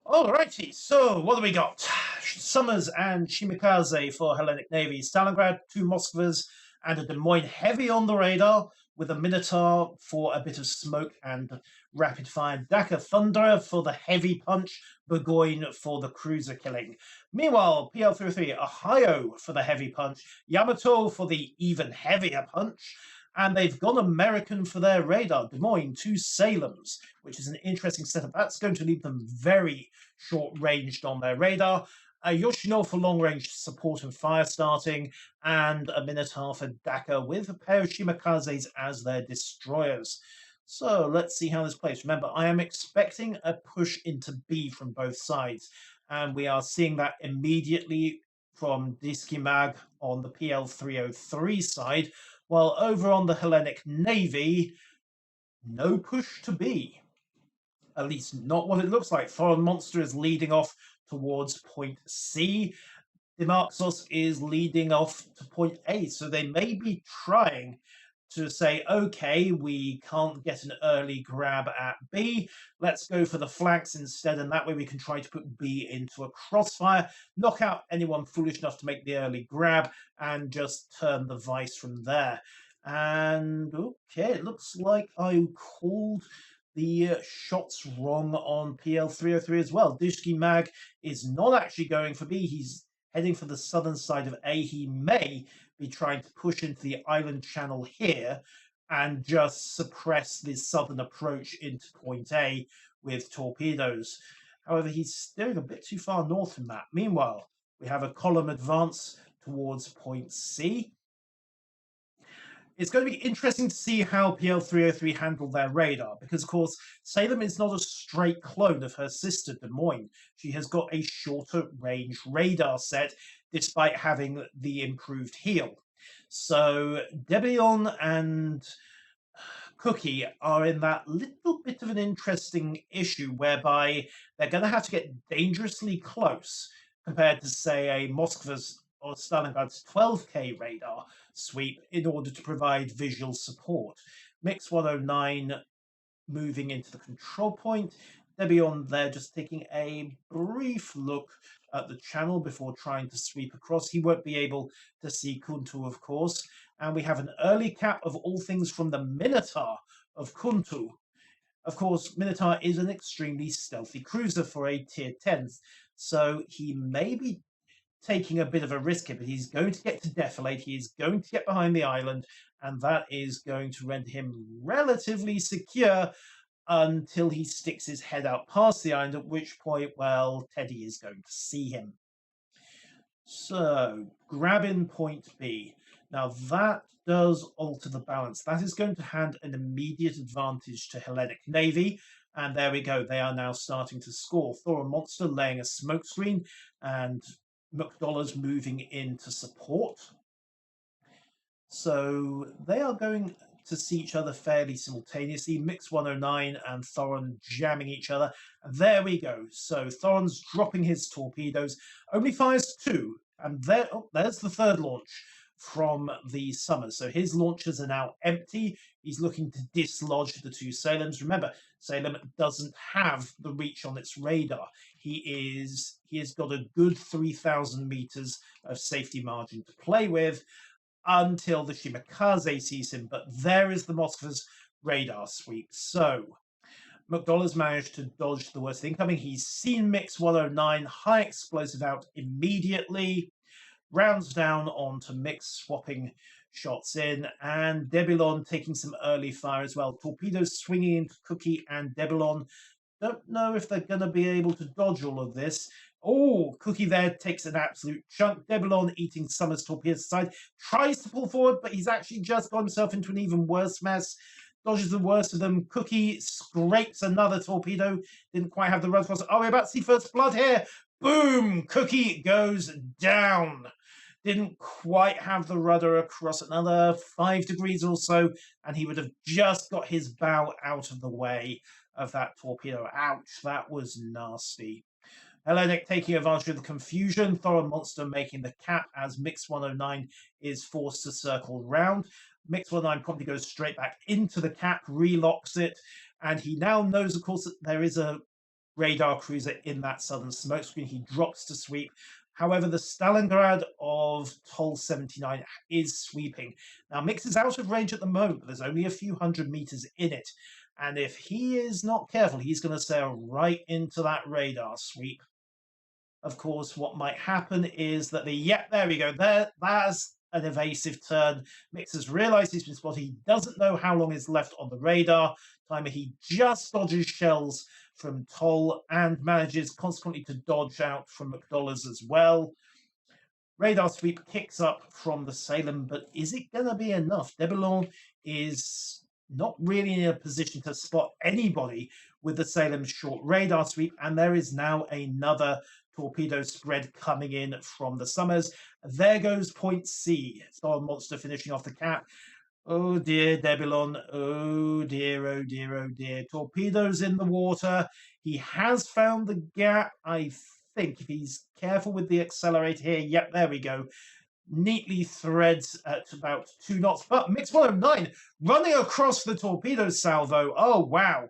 Alrighty, so what do we got? Summers and Shimikaze for Hellenic Navy, Stalingrad, two Moskvas, and a Des Moines heavy on the radar, with a Minotaur for a bit of smoke and rapid fire. Dakar Thunder for the heavy punch, Burgoyne for the cruiser killing. Meanwhile, PL303, Ohio for the heavy punch, Yamato for the even heavier punch, and they've gone American for their radar. Des Moines, two Salems, which is an interesting setup. That's going to leave them very short-ranged on their radar. Yoshino for long-range support and fire starting, and a Minotaur for Dakar with a pair of Shimikazes as their destroyers. So let's see how this plays. Remember, I am expecting a push into B from both sides, and we are seeing that immediately from Disky Mag on the PL303 side, while over on the Hellenic Navy, no push to B. At least not what it looks like. Foreign Monster is leading off towards point C. Demarxos is leading off to point A. So they may be trying to say, okay, we can't get an early grab at B. Let's go for the flanks instead, and that way we can try to put B into a crossfire, knock out anyone foolish enough to make the early grab, and just turn the vice from there. And okay, it looks like I called the shots wrong on PL303 as well. Dishki Mag is not actually going for B. He's heading for the southern side of A. He may be trying to push into the island channel here and just suppress the southern approach into point A with torpedoes. However, he's steering a bit too far north from that. Meanwhile, we have a column advance towards point C. It's going to be interesting to see how PL303 handle their radar, because, of course, Salem is not a straight clone of her sister, Des Moines. She has got a shorter range radar set, despite having the improved heel. So Debion and Cookie are in that little bit of an interesting issue whereby they're going to have to get dangerously close compared to, say, a Moskva's or Stalingrad's 12K radar sweep in order to provide visual support. Mix 109 moving into the control point. Debion there just taking a brief look at the channel before trying to sweep across. He won't be able to see Kuntu, of course. And we have an early cap of all things from the Minotaur of Kuntu. Of course, Minotaur is an extremely stealthy cruiser for a tier 10, so he may be taking a bit of a risk here, but he's going to get to defilate, he is going to get behind the island, and that is going to render him relatively secure until he sticks his head out past the island, at which point, well, Teddy is going to see him. So, grabbing point B. Now, that does alter the balance. That is going to hand an immediate advantage to Hellenic Navy, and there we go. They are now starting to score. Thor and Monster laying a smokescreen, and McDollar's moving in to support. So they are going to see each other fairly simultaneously. Mix 109 and Thoron jamming each other. And there we go. So Thoron's dropping his torpedoes, only fires two. And there's the third launch from the summer. So his launchers are now empty. He's looking to dislodge the two Salems. Remember, Salem doesn't have the reach on its radar. He has got a good 3,000 meters of safety margin to play with until the Shimikaze sees him. But there is the Moskva's radar sweep. So McDonald's managed to dodge the worst incoming. He's seen Mix 109, high explosive out immediately. Rounds down onto Mix, swapping shots in, and Debilon taking some early fire as well. Torpedoes swinging into Cookie and Debilon. Don't know if they're going to be able to dodge all of this. Oh, Cookie there takes an absolute chunk. Debilon eating Summers torpedoes aside. Tries to pull forward, but he's actually just got himself into an even worse mess. Dodges the worst of them. Cookie scrapes another torpedo. Didn't quite have the run cross. Oh, we're about to see first blood here. Boom! Cookie goes down. Didn't quite have the rudder across another 5 degrees or so, and he would have just got his bow out of the way of that torpedo. Ouch, that was nasty. Hellenic taking advantage of the confusion. Thoron Monster making the cap as Mix 109 is forced to circle round. Mix 109 probably goes straight back into the cap, relocks it, and he now knows, of course, that there is a radar cruiser in that southern smokescreen. He drops to sweep. However, the Stalingrad of Tol 79 is sweeping. Now, Mix is out of range at the moment, but there's only a few hundred meters in it. And if he is not careful, he's going to sail right into that radar sweep. Of course, what might happen is that there we go. There's an evasive turn. Mix has realized he's been spotted. He doesn't know how long is left on the radar timer. He just dodges shells from Toll and manages consequently to dodge out from McDonald's as well. Radar sweep kicks up from the Salem, but is it going to be enough? Debelon is not really in a position to spot anybody with the Salem's short radar sweep, and there is now another torpedo spread coming in from the Summers. There goes point C. Star Monster finishing off the cap. Oh dear, Debelon. Oh dear, oh dear, oh dear. Torpedoes in the water. He has found the gap, I think. If he's careful with the accelerator here. Yep, there we go. Neatly threads at about 2 knots. But Mix 109 running across the torpedo salvo. Oh, wow.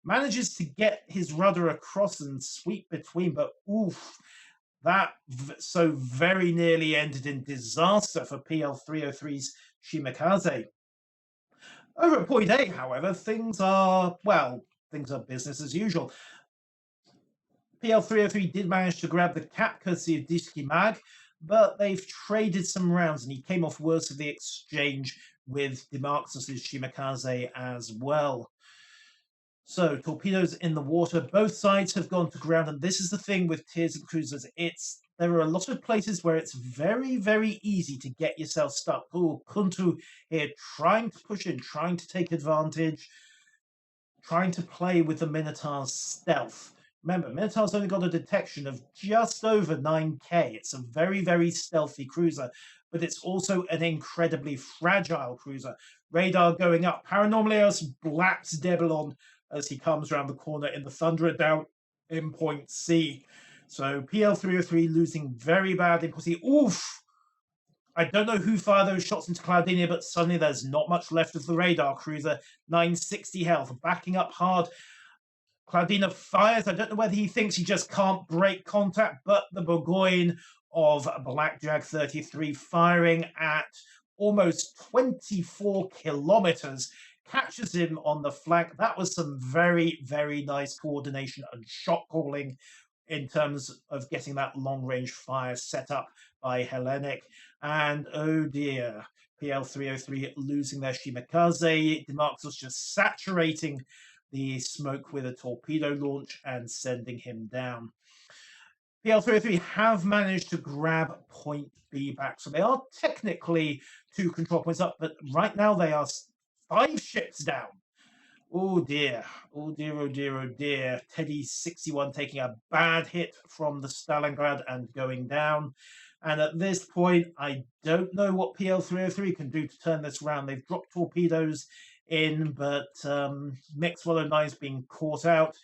Manages to get his rudder across and sweep between, but oof, that so very nearly ended in disaster for PL303's Shimakaze. Over at point A, however, things are business as usual. PL303 did manage to grab the cap courtesy of Diski Mag, but they've traded some rounds, and he came off worse of the exchange with Demarxus' Shimakaze as well. So, torpedoes in the water. Both sides have gone to ground, and this is the thing with tiers of cruisers. There are a lot of places where it's very, very easy to get yourself stuck. Oh, Kuntu here trying to push in, trying to take advantage, trying to play with the Minotaur's stealth. Remember, Minotaur's only got a detection of just over 9K. It's a very, very stealthy cruiser, but it's also an incredibly fragile cruiser. Radar going up. Paranormalios blaps Debelon as he comes around the corner in the Thunderer down in point C. So PL303 losing very bad in point C. Oof! I don't know who fired those shots into Cloudinia, but suddenly there's not much left of the radar cruiser. 960 health, backing up hard. Cloudina fires. I don't know whether he thinks he just can't break contact, but the Burgoyne of Blackjack 33 firing at almost 24 kilometers catches him on the flank. That was some very, very nice coordination and shot calling in terms of getting that long-range fire set up by Hellenic. And oh dear, PL303 losing their Shimakaze. Demarxus just saturating the smoke with a torpedo launch and sending him down. PL303 have managed to grab point B back. So they are technically 2 control points up, but right now they are 5 ships down. Oh dear, oh dear, oh dear, oh dear. Teddy 61 taking a bad hit from the Stalingrad and going down. And at this point, I don't know what PL303 can do to turn this around. They've dropped torpedoes in, but Mix 109 is being caught out,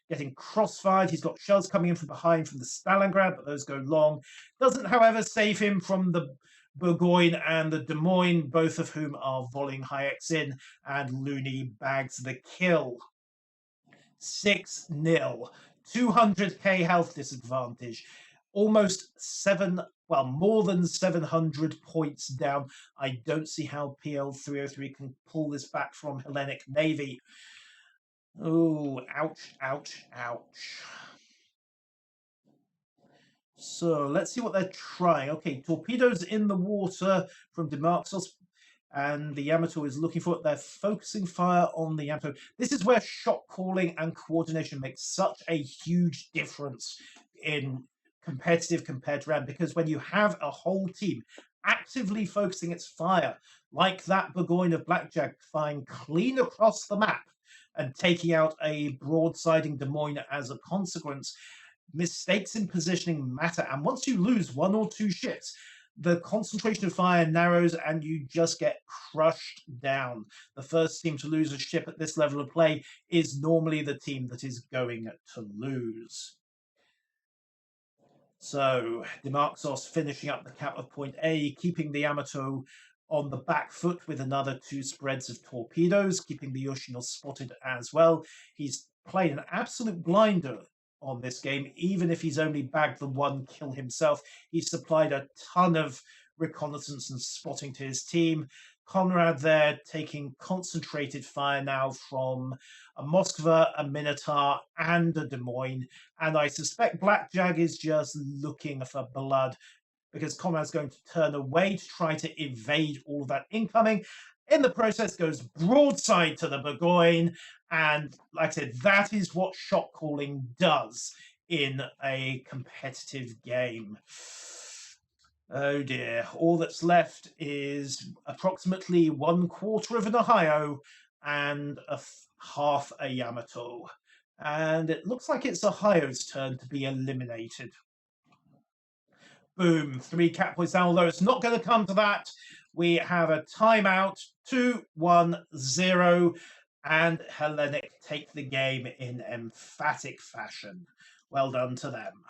getting crossfired. He's got shells coming in from behind from the Stalingrad, but those go long. Doesn't, however, save him from the Burgoyne and the Des Moines, both of whom are volleying high-X in, and Looney bags the kill. 6-0. 200k health disadvantage. Almost more than 700 points down. I don't see how PL303 can pull this back from Hellenic Navy. Oh, ouch, ouch, ouch. So let's see what they're trying. Okay, torpedoes in the water from Demarxus, and the Yamato is looking for it. They're focusing fire on the Yamato. This is where shot calling and coordination makes such a huge difference in competitive compared to round, because when you have a whole team actively focusing its fire, like that Burgoyne of Blackjack flying clean across the map and taking out a broadsiding Des Moines as a consequence, mistakes in positioning matter. And once you lose 1 or 2 ships, the concentration of fire narrows and you just get crushed down. The first team to lose a ship at this level of play is normally the team that is going to lose. So Demarxus finishing up the cap of point A, keeping the Yamato on the back foot with another 2 spreads of torpedoes, keeping the Yoshino spotted as well. He's played an absolute blinder on this game, even if he's only bagged the one kill himself. He's supplied a ton of reconnaissance and spotting to his team. Conrad there taking concentrated fire now from a Moskva, a Minotaur, and a Des Moines. And I suspect Blackjack is just looking for blood, because Conrad's going to turn away to try to evade all that incoming. In the process, goes broadside to the Burgoyne. And like I said, that is what shot calling does in a competitive game. Oh dear. All that's left is approximately 1/4 of an Ohio and half a Yamato. And it looks like it's Ohio's turn to be eliminated. Boom, 3 cat points down, although it's not going to come to that. We have a timeout, 2-1-0, and Hellenic take the game in emphatic fashion. Well done to them.